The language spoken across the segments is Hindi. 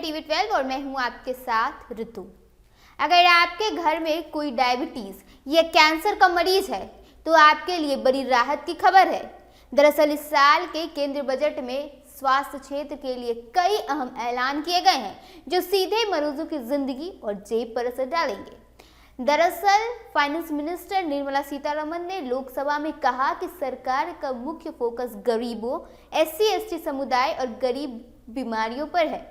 TV12 और मैं हूं आपके साथ ऋतु। अगर आपके घर में कोई डायबिटीज या कैंसर का मरीज है तो आपके लिए बड़ी राहत की खबर है। दरअसल इस साल के केंद्रीय बजट में स्वास्थ्य क्षेत्र के लिए कई अहम ऐलान किए गए हैं जो सीधे मरीजों की जिंदगी और जेब पर असर डालेंगे। दरअसल फाइनेंस मिनिस्टर निर्मला सीतारमण ने लोकसभा में कहा कि सरकार का मुख्य फोकस गरीबों, SC/ST समुदाय और गरीब बीमारियों पर है।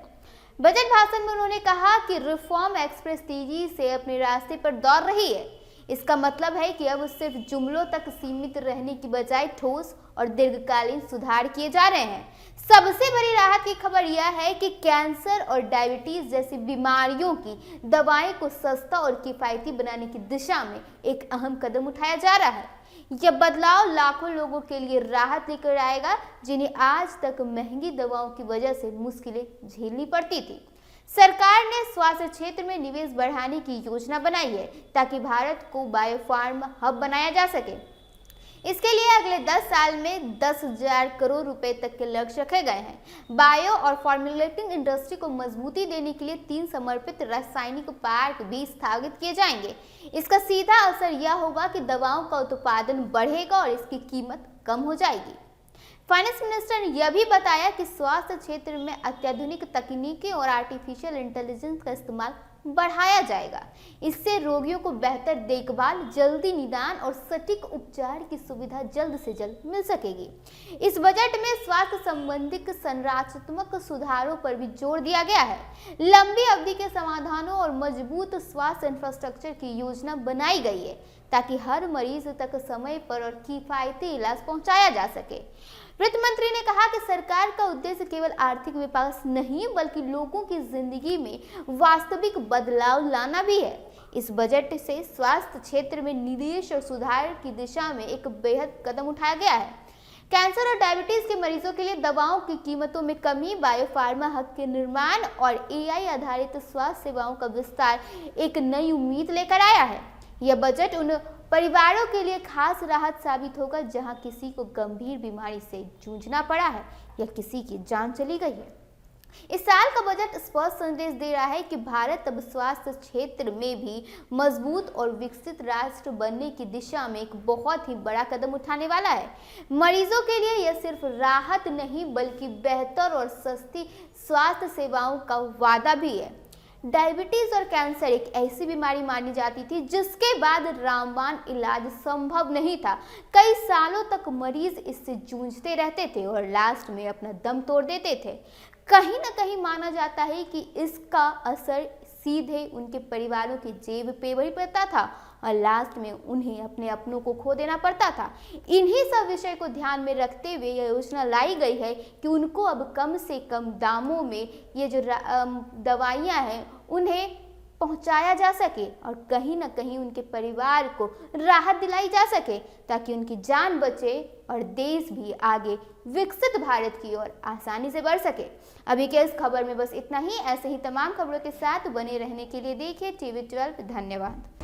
बजट भाषण में उन्होंने कहा कि रिफॉर्म एक्सप्रेस तेजी से अपने रास्ते पर दौड़ रही है। इसका मतलब है कि अब सिर्फ जुमलों तक सीमित रहने की बजाय ठोस और दीर्घकालीन सुधार किए जा रहे हैं। सबसे बड़ी राहत की खबर यह है कि कैंसर और डायबिटीज जैसी बीमारियों की दवाएं को सस्ता और किफायती बनाने की दिशा में एक अहम कदम उठाया जा रहा है। यह बदलाव लाखों लोगों के लिए राहत लेकर आएगा जिन्हें आज तक महंगी दवाओं की वजह से मुश्किलें झेलनी पड़ती थी। सरकार ने स्वास्थ्य क्षेत्र में निवेश बढ़ाने की योजना बनाई है ताकि भारत को बायोफार्मा हब बनाया जा सके। इसके लिए अगले 10 साल में 10,000 करोड़ रुपए तक के लक्ष्य रखे गए हैं। बायो और फार्मूलेटिंग इंडस्ट्री को मजबूती देने के लिए 3 समर्पित रासायनिक पार्क भी स्थापित किए जाएंगे। इसका सीधा असर यह होगा कि दवाओं का उत्पादन बढ़ेगा और इसकी कीमत कम हो जाएगी। फाइनेंस मिनिस्टर ने यह भी बताया कि स्वास्थ्य क्षेत्र में अत्याधुनिक तकनीकें और आर्टिफिशियल इंटेलिजेंस का इस्तेमाल बढ़ाया जाएगा। इससे रोगियों को बेहतर देखभाल, जल्दी निदान और सटीक उपचार की सुविधा जल्द से जल्द मिल सकेगी। इस बजट में स्वास्थ्य संबंधी संरचनात्मक सुधारों पर भी जोर दिया गया है। लंबी अवधि के समाधानों और मजबूत स्वास्थ्य इंफ्रास्ट्रक्चर की योजना बनाई गई है ताकि हर मरीज तक समय पर और किफायती इलाज पहुंचाया जा सके। वित्त मंत्री ने कहा कि सरकार का उद्देश्य केवल आर्थिक विकास नहीं बल्कि लोगों की जिंदगी में वास्तविक बदलाव लाना भी है। इस बजट से स्वास्थ्य क्षेत्र में निवेश और सुधार की दिशा में एक बेहद कदम उठाया गया है। कैंसर और डायबिटीज के मरीजों के लिए दवाओं की कीमतों में कमी, बायोफार्मा हब के निर्माण और AI आधारित स्वास्थ्य सेवाओं का विस्तार एक नई उम्मीद लेकर आया है। यह बजट उन परिवारों के लिए खास राहत साबित होगा जहां किसी को गंभीर बीमारी से जूझना पड़ा है या किसी की जान चली गई है। इस साल का बजट स्पष्ट संदेश दे रहा है कि भारत अब स्वास्थ्य क्षेत्र में भी मजबूत और विकसित राष्ट्र बनने की दिशा में एक बहुत ही बड़ा कदम उठाने वाला है। मरीजों के लिए यह सिर्फ राहत नहीं बल्कि बेहतर और सस्ती स्वास्थ्य सेवाओं का वादा भी है। डायबिटीज और कैंसर एक ऐसी बीमारी मानी जाती थी जिसके बाद रामबाण इलाज संभव नहीं था। कई सालों तक मरीज इससे जूझते रहते थे और लास्ट में अपना दम तोड़ देते थे। कहीं ना कहीं माना जाता है कि इसका असर सीधे उनके परिवारों की जेब पे भी पड़ता था और लास्ट में उन्हें अपने अपनों को खो देना पड़ता था। इन्हीं सब विषय को ध्यान में रखते हुए यह योजना लाई गई है कि उनको अब कम से कम दामों में ये जो दवाइयाँ हैं उन्हें पहुंचाया जा सके और कहीं ना कहीं उनके परिवार को राहत दिलाई जा सके ताकि उनकी जान बचे और देश भी आगे विकसित भारत की ओर आसानी से बढ़ सके। अभी के इस खबर में बस इतना ही। ऐसे ही तमाम खबरों के साथ बने रहने के लिए देखिए TV12। धन्यवाद।